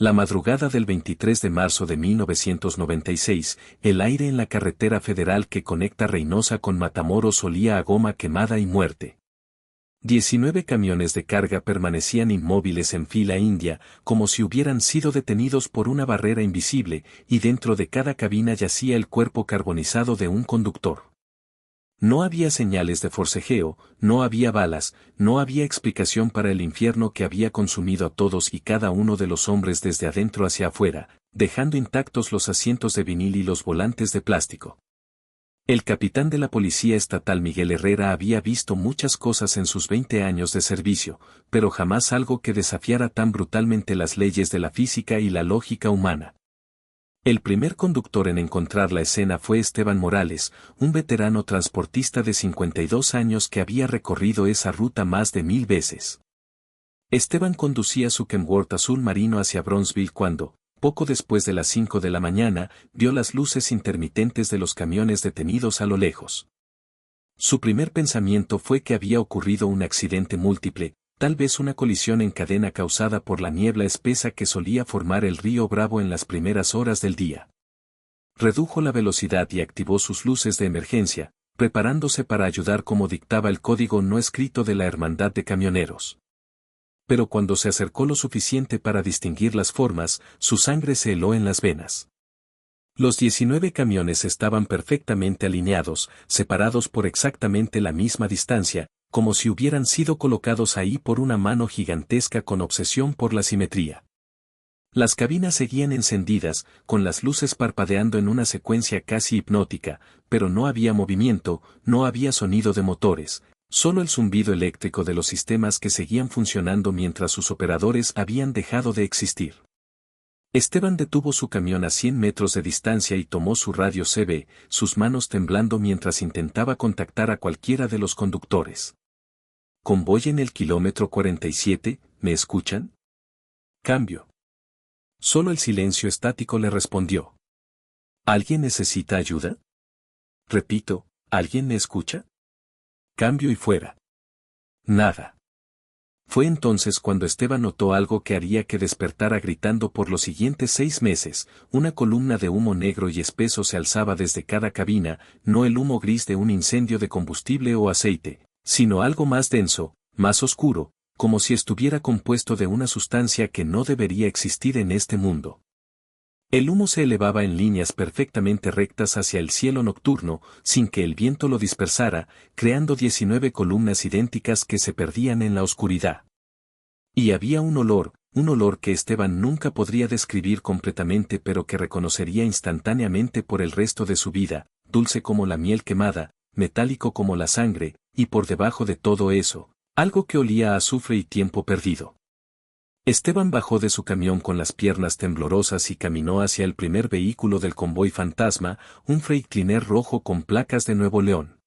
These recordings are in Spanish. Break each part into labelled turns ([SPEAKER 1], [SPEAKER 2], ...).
[SPEAKER 1] La madrugada del 23 de marzo de 1996, el aire en la carretera federal que conecta Reynosa con Matamoros olía a goma quemada y muerte. 19 camiones de carga permanecían inmóviles en fila india, como si hubieran sido detenidos por una barrera invisible, y dentro de cada cabina yacía el cuerpo carbonizado de un conductor. No había señales de forcejeo, no había balas, no había explicación para el infierno que había consumido a todos y cada uno de los hombres desde adentro hacia afuera, dejando intactos los asientos de vinil y los volantes de plástico. El capitán de la Policía Estatal Miguel Herrera había visto muchas cosas en sus 20 años de servicio, pero jamás algo que desafiara tan brutalmente las leyes de la física y la lógica humana. El primer conductor en encontrar la escena fue Esteban Morales, un veterano transportista de 52 años que había recorrido esa ruta más de 1000 veces. Esteban conducía su Kenworth azul marino hacia Bronzeville cuando, poco después de las 5 de la mañana, vio las luces intermitentes de los camiones detenidos a lo lejos. Su primer pensamiento fue que había ocurrido un accidente múltiple, tal vez una colisión en cadena causada por la niebla espesa que solía formar el río Bravo en las primeras horas del día. Redujo la velocidad y activó sus luces de emergencia, preparándose para ayudar como dictaba el código no escrito de la Hermandad de Camioneros. Pero cuando se acercó lo suficiente para distinguir las formas, su sangre se heló en las venas. Los 19 camiones estaban perfectamente alineados, separados por exactamente la misma distancia, como si hubieran sido colocados ahí por una mano gigantesca con obsesión por la simetría. Las cabinas seguían encendidas, con las luces parpadeando en una secuencia casi hipnótica, pero no había movimiento, no había sonido de motores, solo el zumbido eléctrico de los sistemas que seguían funcionando mientras sus operadores habían dejado de existir. Esteban detuvo su camión a 100 metros de distancia y tomó su radio CB, sus manos temblando mientras intentaba contactar a cualquiera de los conductores. Convoy en el kilómetro 47, ¿me escuchan? Cambio. Solo el silencio estático le respondió. ¿Alguien necesita ayuda? Repito, ¿alguien me escucha? Cambio y fuera. Nada. Fue entonces cuando Esteban notó algo que haría que despertara gritando por los siguientes 6 meses, una columna de humo negro y espeso se alzaba desde cada cabina, no el humo gris de un incendio de combustible o aceite, sino algo más denso, más oscuro, como si estuviera compuesto de una sustancia que no debería existir en este mundo. El humo se elevaba en líneas perfectamente rectas hacia el cielo nocturno, sin que el viento lo dispersara, creando 19 columnas idénticas que se perdían en la oscuridad. Y había un olor que Esteban nunca podría describir completamente pero que reconocería instantáneamente por el resto de su vida, dulce como la miel quemada, metálico como la sangre, y por debajo de todo eso, algo que olía a azufre y tiempo perdido. Esteban bajó de su camión con las piernas temblorosas y caminó hacia el primer vehículo del convoy fantasma, un Freightliner rojo con placas de Nuevo León.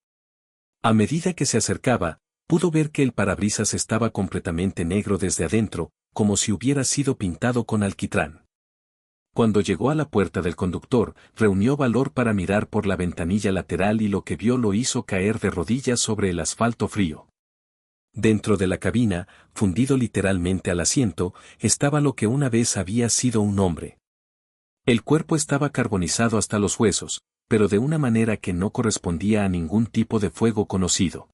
[SPEAKER 1] A medida que se acercaba, pudo ver que el parabrisas estaba completamente negro desde adentro, como si hubiera sido pintado con alquitrán. Cuando llegó a la puerta del conductor, reunió valor para mirar por la ventanilla lateral y lo que vio lo hizo caer de rodillas sobre el asfalto frío. Dentro de la cabina, fundido literalmente al asiento, estaba lo que una vez había sido un hombre. El cuerpo estaba carbonizado hasta los huesos, pero de una manera que no correspondía a ningún tipo de fuego conocido.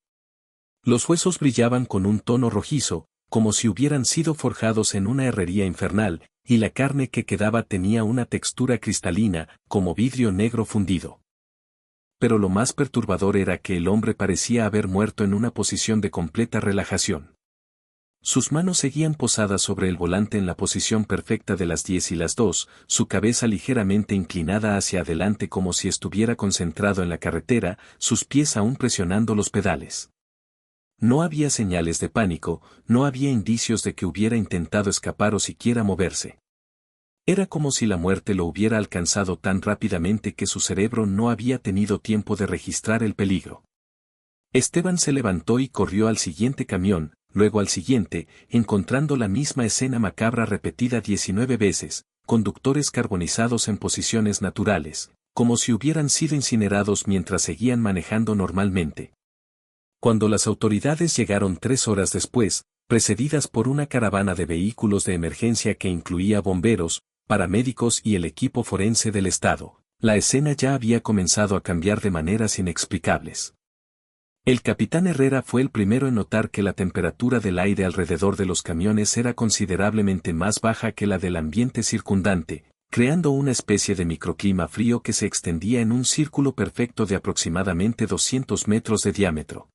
[SPEAKER 1] Los huesos brillaban con un tono rojizo, como si hubieran sido forjados en una herrería infernal, y la carne que quedaba tenía una textura cristalina, como vidrio negro fundido. Pero lo más perturbador era que el hombre parecía haber muerto en una posición de completa relajación. Sus manos seguían posadas sobre el volante en la posición perfecta de las 10 y las 2, su cabeza ligeramente inclinada hacia adelante como si estuviera concentrado en la carretera, sus pies aún presionando los pedales. No había señales de pánico, no había indicios de que hubiera intentado escapar o siquiera moverse. Era como si la muerte lo hubiera alcanzado tan rápidamente que su cerebro no había tenido tiempo de registrar el peligro. Esteban se levantó y corrió al siguiente camión, luego al siguiente, encontrando la misma escena macabra repetida 19 veces, conductores carbonizados en posiciones naturales, como si hubieran sido incinerados mientras seguían manejando normalmente. Cuando las autoridades llegaron 3 horas después, precedidas por una caravana de vehículos de emergencia que incluía bomberos, paramédicos y el equipo forense del estado. La escena ya había comenzado a cambiar de maneras inexplicables. El capitán Herrera fue el primero en notar que la temperatura del aire alrededor de los camiones era considerablemente más baja que la del ambiente circundante, creando una especie de microclima frío que se extendía en un círculo perfecto de aproximadamente 200 metros de diámetro.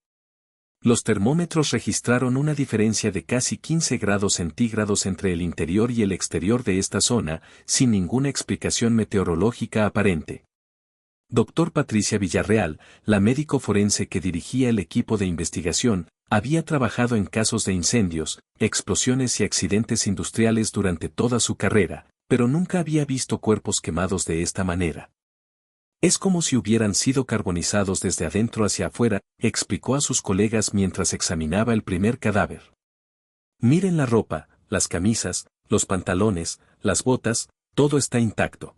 [SPEAKER 1] Los termómetros registraron una diferencia de casi 15 grados centígrados entre el interior y el exterior de esta zona, sin ninguna explicación meteorológica aparente. Dr. Patricia Villarreal, la médico forense que dirigía el equipo de investigación, había trabajado en casos de incendios, explosiones y accidentes industriales durante toda su carrera, pero nunca había visto cuerpos quemados de esta manera. Es como si hubieran sido carbonizados desde adentro hacia afuera, explicó a sus colegas mientras examinaba el primer cadáver. Miren la ropa, las camisas, los pantalones, las botas, todo está intacto.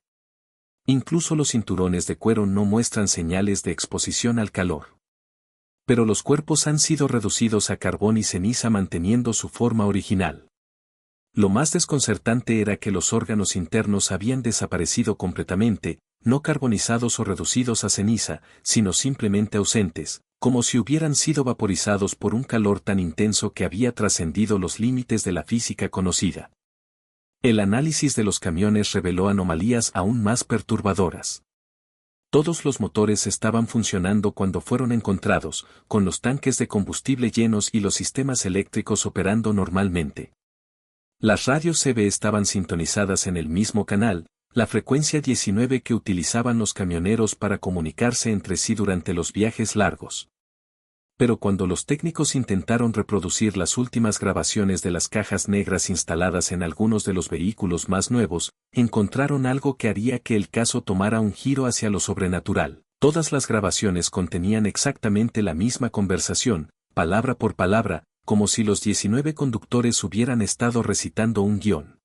[SPEAKER 1] Incluso los cinturones de cuero no muestran señales de exposición al calor. Pero los cuerpos han sido reducidos a carbón y ceniza manteniendo su forma original. Lo más desconcertante era que los órganos internos habían desaparecido completamente, no carbonizados o reducidos a ceniza, sino simplemente ausentes, como si hubieran sido vaporizados por un calor tan intenso que había trascendido los límites de la física conocida. El análisis de los camiones reveló anomalías aún más perturbadoras. Todos los motores estaban funcionando cuando fueron encontrados, con los tanques de combustible llenos y los sistemas eléctricos operando normalmente. Las radios CB estaban sintonizadas en el mismo canal, la frecuencia 19 que utilizaban los camioneros para comunicarse entre sí durante los viajes largos. Pero cuando los técnicos intentaron reproducir las últimas grabaciones de las cajas negras instaladas en algunos de los vehículos más nuevos, encontraron algo que haría que el caso tomara un giro hacia lo sobrenatural. Todas las grabaciones contenían exactamente la misma conversación, palabra por palabra, como si los 19 conductores hubieran estado recitando un guión.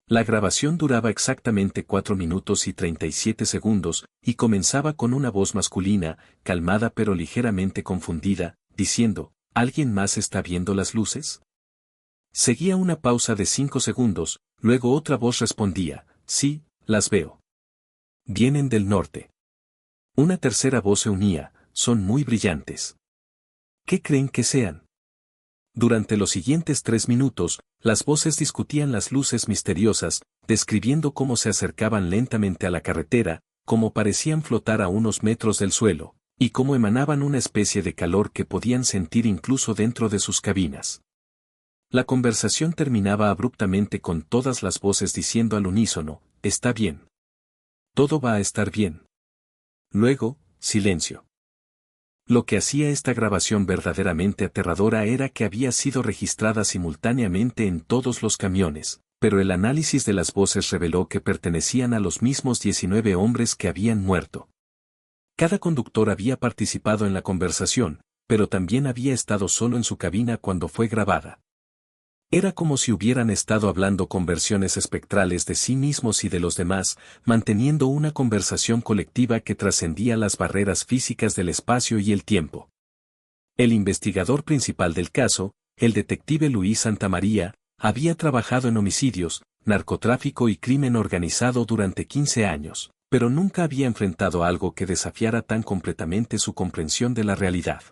[SPEAKER 1] La grabación duraba exactamente 4 minutos y 37 segundos, y comenzaba con una voz masculina, calmada pero ligeramente confundida, diciendo, ¿alguien más está viendo las luces? Seguía una pausa de 5 segundos, luego otra voz respondía, sí, las veo. Vienen del norte. Una tercera voz se unía, son muy brillantes. ¿Qué creen que sean? Durante los siguientes 3 minutos, las voces discutían las luces misteriosas, describiendo cómo se acercaban lentamente a la carretera, cómo parecían flotar a unos metros del suelo, y cómo emanaban una especie de calor que podían sentir incluso dentro de sus cabinas. La conversación terminaba abruptamente con todas las voces diciendo al unísono, está bien. Todo va a estar bien. Luego, silencio. Lo que hacía esta grabación verdaderamente aterradora era que había sido registrada simultáneamente en todos los camiones, pero el análisis de las voces reveló que pertenecían a los mismos 19 hombres que habían muerto. Cada conductor había participado en la conversación, pero también había estado solo en su cabina cuando fue grabada. Era como si hubieran estado hablando con versiones espectrales de sí mismos y de los demás, manteniendo una conversación colectiva que trascendía las barreras físicas del espacio y el tiempo. El investigador principal del caso, el detective Luis Santamaría, había trabajado en homicidios, narcotráfico y crimen organizado durante 15 años, pero nunca había enfrentado algo que desafiara tan completamente su comprensión de la realidad.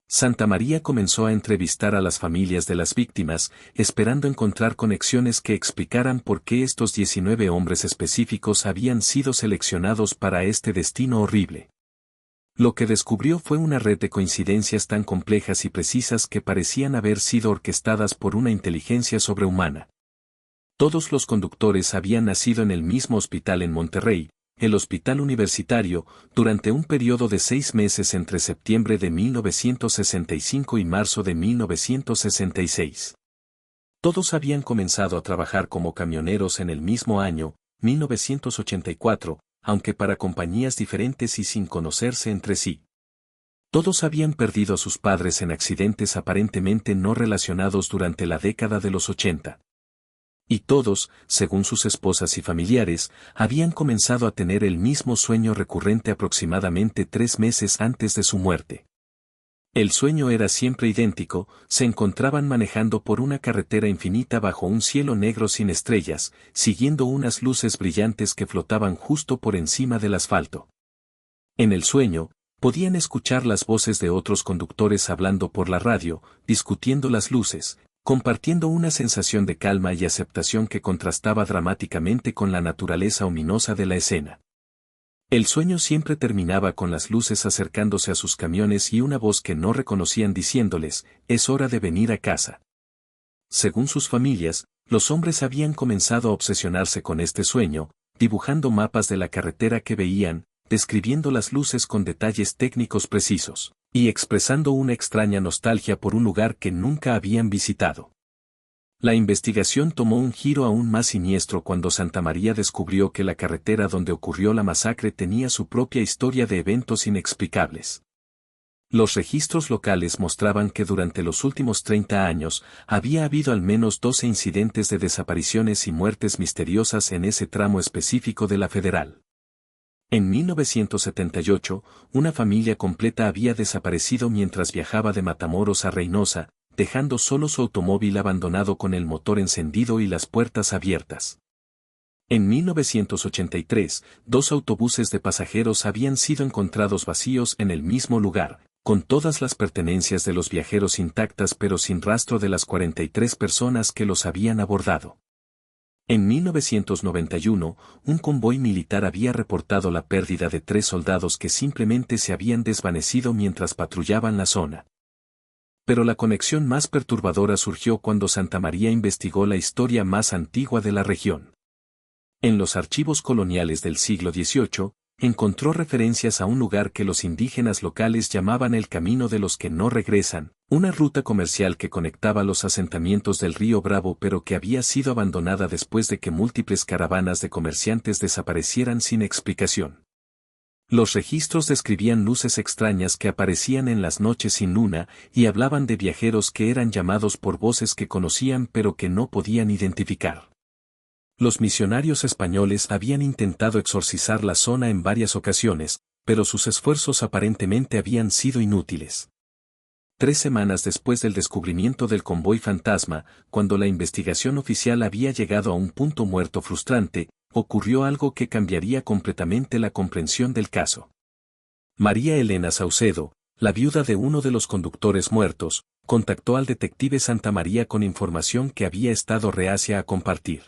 [SPEAKER 1] Santamaría comenzó a entrevistar a las familias de las víctimas, esperando encontrar conexiones que explicaran por qué estos 19 hombres específicos habían sido seleccionados para este destino horrible. Lo que descubrió fue una red de coincidencias tan complejas y precisas que parecían haber sido orquestadas por una inteligencia sobrehumana. Todos los conductores habían nacido en el mismo hospital en Monterrey, el Hospital Universitario, durante un periodo de 6 meses entre septiembre de 1965 y marzo de 1966. Todos habían comenzado a trabajar como camioneros en el mismo año, 1984, aunque para compañías diferentes y sin conocerse entre sí. Todos habían perdido a sus padres en accidentes aparentemente no relacionados durante la década de los 80. Y todos, según sus esposas y familiares, habían comenzado a tener el mismo sueño recurrente aproximadamente 3 meses antes de su muerte. El sueño era siempre idéntico, se encontraban manejando por una carretera infinita bajo un cielo negro sin estrellas, siguiendo unas luces brillantes que flotaban justo por encima del asfalto. En el sueño, podían escuchar las voces de otros conductores hablando por la radio, discutiendo las luces, compartiendo una sensación de calma y aceptación que contrastaba dramáticamente con la naturaleza ominosa de la escena. El sueño siempre terminaba con las luces acercándose a sus camiones y una voz que no reconocían diciéndoles, es hora de venir a casa. Según sus familias, los hombres habían comenzado a obsesionarse con este sueño, dibujando mapas de la carretera que veían, describiendo las luces con detalles técnicos precisos, y expresando una extraña nostalgia por un lugar que nunca habían visitado. La investigación tomó un giro aún más siniestro cuando Santa María descubrió que la carretera donde ocurrió la masacre tenía su propia historia de eventos inexplicables. Los registros locales mostraban que durante los últimos 30 años había habido al menos 12 incidentes de desapariciones y muertes misteriosas en ese tramo específico de la Federal. En 1978, una familia completa había desaparecido mientras viajaba de Matamoros a Reynosa, dejando solo su automóvil abandonado con el motor encendido y las puertas abiertas. En 1983, 2 autobuses de pasajeros habían sido encontrados vacíos en el mismo lugar, con todas las pertenencias de los viajeros intactas pero sin rastro de las 43 personas que los habían abordado. En 1991, un convoy militar había reportado la pérdida de 3 soldados que simplemente se habían desvanecido mientras patrullaban la zona. Pero la conexión más perturbadora surgió cuando Santa María investigó la historia más antigua de la región. En los archivos coloniales del siglo XVIII, encontró referencias a un lugar que los indígenas locales llamaban el Camino de los que no regresan, una ruta comercial que conectaba los asentamientos del río Bravo pero que había sido abandonada después de que múltiples caravanas de comerciantes desaparecieran sin explicación. Los registros describían luces extrañas que aparecían en las noches sin luna y hablaban de viajeros que eran llamados por voces que conocían pero que no podían identificar. Los misionarios españoles habían intentado exorcizar la zona en varias ocasiones, pero sus esfuerzos aparentemente habían sido inútiles. 3 semanas después del descubrimiento del convoy fantasma, cuando la investigación oficial había llegado a un punto muerto frustrante, ocurrió algo que cambiaría completamente la comprensión del caso. María Elena Saucedo, la viuda de uno de los conductores muertos, contactó al detective Santa María con información que había estado reacia a compartir.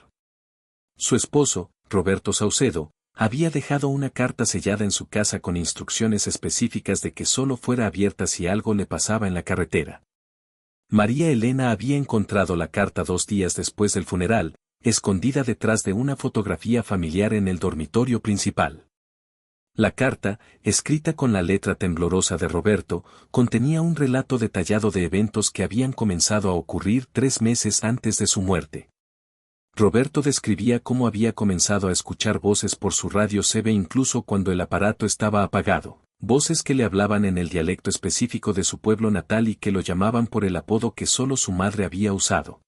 [SPEAKER 1] Su esposo, Roberto Saucedo, había dejado una carta sellada en su casa con instrucciones específicas de que solo fuera abierta si algo le pasaba en la carretera. María Elena había encontrado la carta 2 días después del funeral, escondida detrás de una fotografía familiar en el dormitorio principal. La carta, escrita con la letra temblorosa de Roberto, contenía un relato detallado de eventos que habían comenzado a ocurrir 3 meses antes de su muerte. Roberto describía cómo había comenzado a escuchar voces por su radio CB incluso cuando el aparato estaba apagado, voces que le hablaban en el dialecto específico de su pueblo natal y que lo llamaban por el apodo que solo su madre había usado.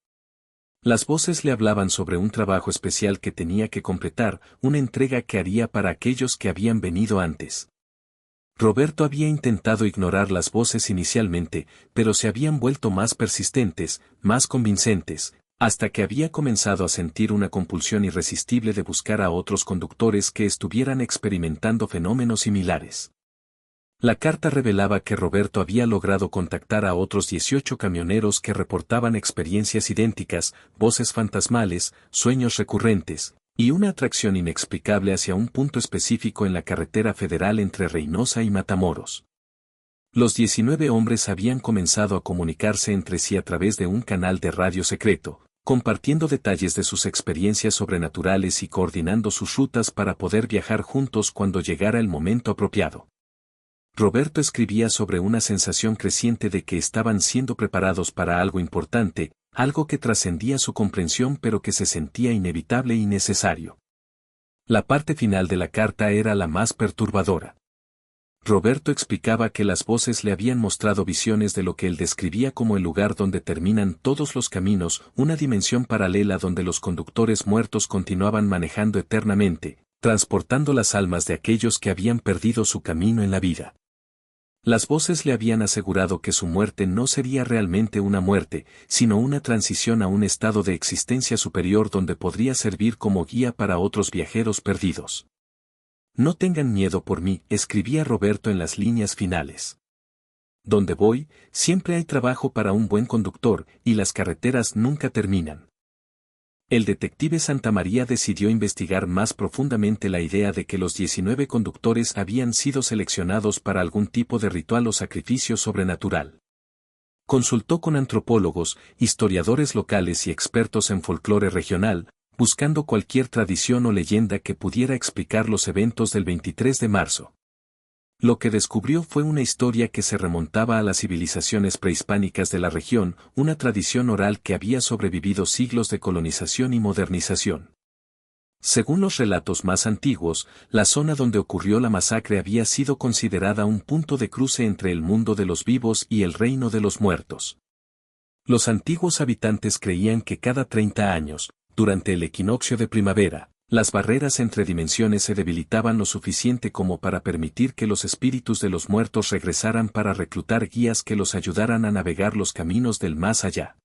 [SPEAKER 1] Las voces le hablaban sobre un trabajo especial que tenía que completar, una entrega que haría para aquellos que habían venido antes. Roberto había intentado ignorar las voces inicialmente, pero se habían vuelto más persistentes, más convincentes, hasta que había comenzado a sentir una compulsión irresistible de buscar a otros conductores que estuvieran experimentando fenómenos similares. La carta revelaba que Roberto había logrado contactar a otros 18 camioneros que reportaban experiencias idénticas, voces fantasmales, sueños recurrentes, y una atracción inexplicable hacia un punto específico en la carretera federal entre Reynosa y Matamoros. Los 19 hombres habían comenzado a comunicarse entre sí a través de un canal de radio secreto, compartiendo detalles de sus experiencias sobrenaturales y coordinando sus rutas para poder viajar juntos cuando llegara el momento apropiado. Roberto escribía sobre una sensación creciente de que estaban siendo preparados para algo importante, algo que trascendía su comprensión pero que se sentía inevitable y necesario. La parte final de la carta era la más perturbadora. Roberto explicaba que las voces le habían mostrado visiones de lo que él describía como el lugar donde terminan todos los caminos, una dimensión paralela donde los conductores muertos continuaban manejando eternamente, transportando las almas de aquellos que habían perdido su camino en la vida. Las voces le habían asegurado que su muerte no sería realmente una muerte, sino una transición a un estado de existencia superior donde podría servir como guía para otros viajeros perdidos. No tengan miedo por mí, escribía Roberto en las líneas finales. Donde voy, siempre hay trabajo para un buen conductor, y las carreteras nunca terminan. El detective Santamaría decidió investigar más profundamente la idea de que los 19 conductores habían sido seleccionados para algún tipo de ritual o sacrificio sobrenatural. Consultó con antropólogos, historiadores locales y expertos en folclore regional, buscando cualquier tradición o leyenda que pudiera explicar los eventos del 23 de marzo. Lo que descubrió fue una historia que se remontaba a las civilizaciones prehispánicas de la región, una tradición oral que había sobrevivido siglos de colonización y modernización. Según los relatos más antiguos, la zona donde ocurrió la masacre había sido considerada un punto de cruce entre el mundo de los vivos y el reino de los muertos. Los antiguos habitantes creían que cada 30 años, durante el equinoccio de primavera, las barreras entre dimensiones se debilitaban lo suficiente como para permitir que los espíritus de los muertos regresaran para reclutar guías que los ayudaran a navegar los caminos del más allá.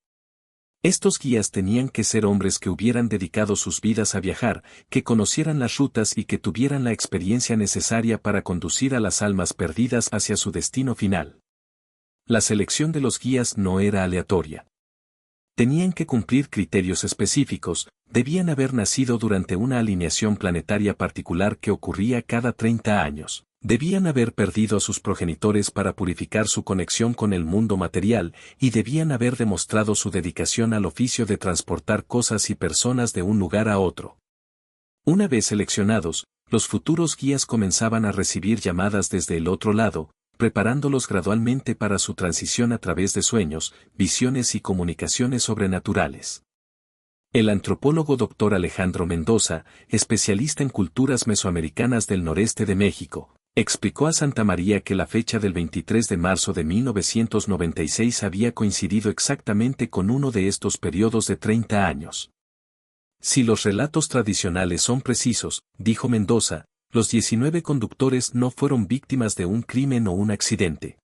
[SPEAKER 1] Estos guías tenían que ser hombres que hubieran dedicado sus vidas a viajar, que conocieran las rutas y que tuvieran la experiencia necesaria para conducir a las almas perdidas hacia su destino final. La selección de los guías no era aleatoria. Tenían que cumplir criterios específicos, debían haber nacido durante una alineación planetaria particular que ocurría cada 30 años, debían haber perdido a sus progenitores para purificar su conexión con el mundo material y debían haber demostrado su dedicación al oficio de transportar cosas y personas de un lugar a otro. Una vez seleccionados, los futuros guías comenzaban a recibir llamadas desde el otro lado, preparándolos gradualmente para su transición a través de sueños, visiones y comunicaciones sobrenaturales. El antropólogo Dr. Alejandro Mendoza, especialista en culturas mesoamericanas del noreste de México, explicó a Santamaría que la fecha del 23 de marzo de 1996 había coincidido exactamente con uno de estos periodos de 30 años. Si los relatos tradicionales son precisos, dijo Mendoza, los 19 conductores no fueron víctimas de un crimen o un accidente.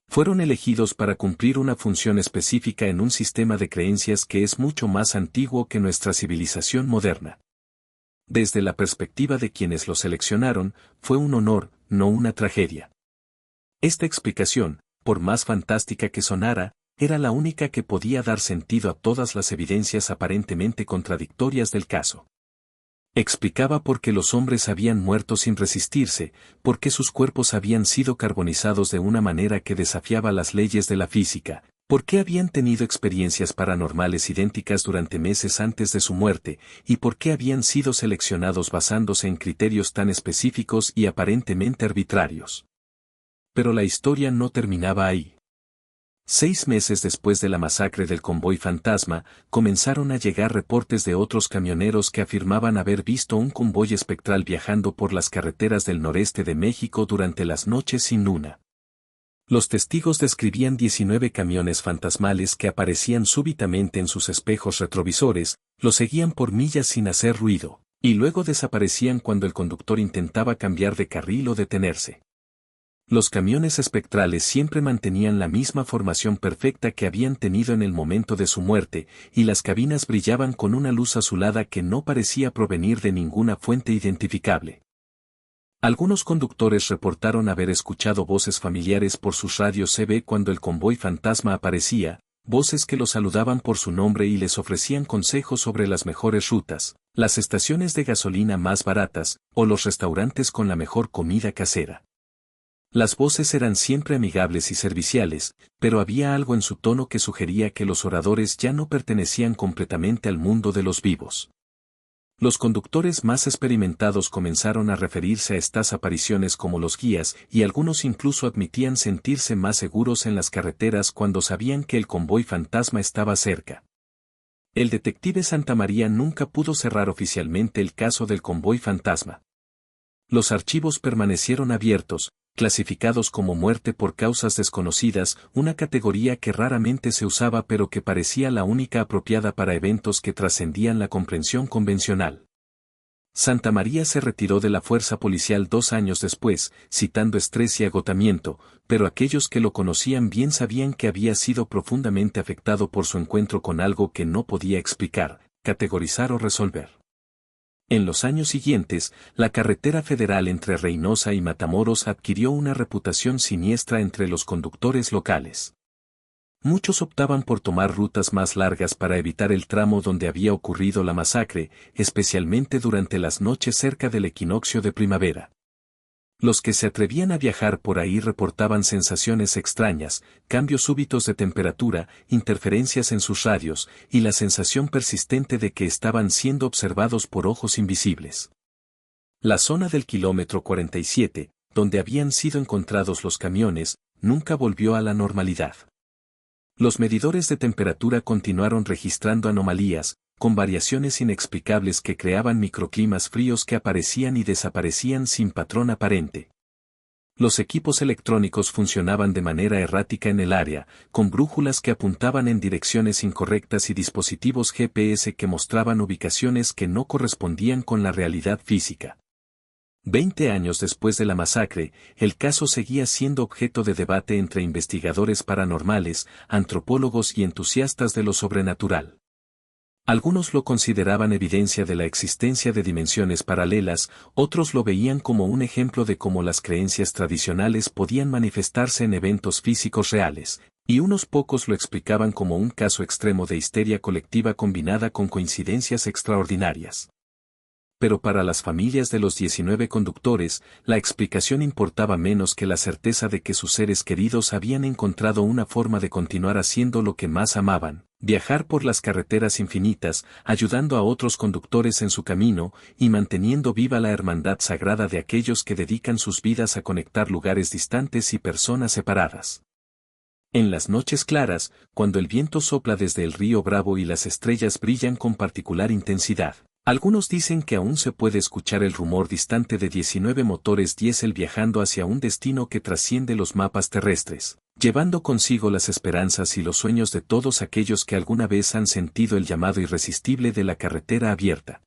[SPEAKER 1] Fueron elegidos para cumplir una función específica en un sistema de creencias que es mucho más antiguo que nuestra civilización moderna. Desde la perspectiva de quienes los seleccionaron, fue un honor, no una tragedia. Esta explicación, por más fantástica que sonara, era la única que podía dar sentido a todas las evidencias aparentemente contradictorias del caso. Explicaba por qué los hombres habían muerto sin resistirse, por qué sus cuerpos habían sido carbonizados de una manera que desafiaba las leyes de la física, por qué habían tenido experiencias paranormales idénticas durante meses antes de su muerte, y por qué habían sido seleccionados basándose en criterios tan específicos y aparentemente arbitrarios. Pero la historia no terminaba ahí. 6 meses después de la masacre del convoy fantasma, comenzaron a llegar reportes de otros camioneros que afirmaban haber visto un convoy espectral viajando por las carreteras del noreste de México durante las noches sin luna. Los testigos describían 19 camiones fantasmales que aparecían súbitamente en sus espejos retrovisores, los seguían por millas sin hacer ruido, y luego desaparecían cuando el conductor intentaba cambiar de carril o detenerse. Los camiones espectrales siempre mantenían la misma formación perfecta que habían tenido en el momento de su muerte, y las cabinas brillaban con una luz azulada que no parecía provenir de ninguna fuente identificable. Algunos conductores reportaron haber escuchado voces familiares por sus radios CB cuando el convoy fantasma aparecía, voces que los saludaban por su nombre y les ofrecían consejos sobre las mejores rutas, las estaciones de gasolina más baratas, o los restaurantes con la mejor comida casera. Las voces eran siempre amigables y serviciales, pero había algo en su tono que sugería que los oradores ya no pertenecían completamente al mundo de los vivos. Los conductores más experimentados comenzaron a referirse a estas apariciones como los guías, y algunos incluso admitían sentirse más seguros en las carreteras cuando sabían que el convoy fantasma estaba cerca. El detective Santamaría nunca pudo cerrar oficialmente el caso del convoy fantasma. Los archivos permanecieron abiertos, clasificados como muerte por causas desconocidas, una categoría que raramente se usaba pero que parecía la única apropiada para eventos que trascendían la comprensión convencional. Santa María se retiró de la fuerza policial 2 años después, citando estrés y agotamiento, pero aquellos que lo conocían bien sabían que había sido profundamente afectado por su encuentro con algo que no podía explicar, categorizar o resolver. En los años siguientes, la carretera federal entre Reynosa y Matamoros adquirió una reputación siniestra entre los conductores locales. Muchos optaban por tomar rutas más largas para evitar el tramo donde había ocurrido la masacre, especialmente durante las noches cerca del equinoccio de primavera. Los que se atrevían a viajar por ahí reportaban sensaciones extrañas, cambios súbitos de temperatura, interferencias en sus radios, y la sensación persistente de que estaban siendo observados por ojos invisibles. La zona del kilómetro 47, donde habían sido encontrados los camiones, nunca volvió a la normalidad. Los medidores de temperatura continuaron registrando anomalías, con variaciones inexplicables que creaban microclimas fríos que aparecían y desaparecían sin patrón aparente. Los equipos electrónicos funcionaban de manera errática en el área, con brújulas que apuntaban en direcciones incorrectas y dispositivos GPS que mostraban ubicaciones que no correspondían con la realidad física. 20 años después de la masacre, el caso seguía siendo objeto de debate entre investigadores paranormales, antropólogos y entusiastas de lo sobrenatural. Algunos lo consideraban evidencia de la existencia de dimensiones paralelas, otros lo veían como un ejemplo de cómo las creencias tradicionales podían manifestarse en eventos físicos reales, y unos pocos lo explicaban como un caso extremo de histeria colectiva combinada con coincidencias extraordinarias. Pero para las familias de los 19 conductores, la explicación importaba menos que la certeza de que sus seres queridos habían encontrado una forma de continuar haciendo lo que más amaban, viajar por las carreteras infinitas, ayudando a otros conductores en su camino, y manteniendo viva la hermandad sagrada de aquellos que dedican sus vidas a conectar lugares distantes y personas separadas. En las noches claras, cuando el viento sopla desde el río Bravo y las estrellas brillan con particular intensidad, algunos dicen que aún se puede escuchar el rumor distante de 19 motores diésel viajando hacia un destino que trasciende los mapas terrestres, llevando consigo las esperanzas y los sueños de todos aquellos que alguna vez han sentido el llamado irresistible de la carretera abierta.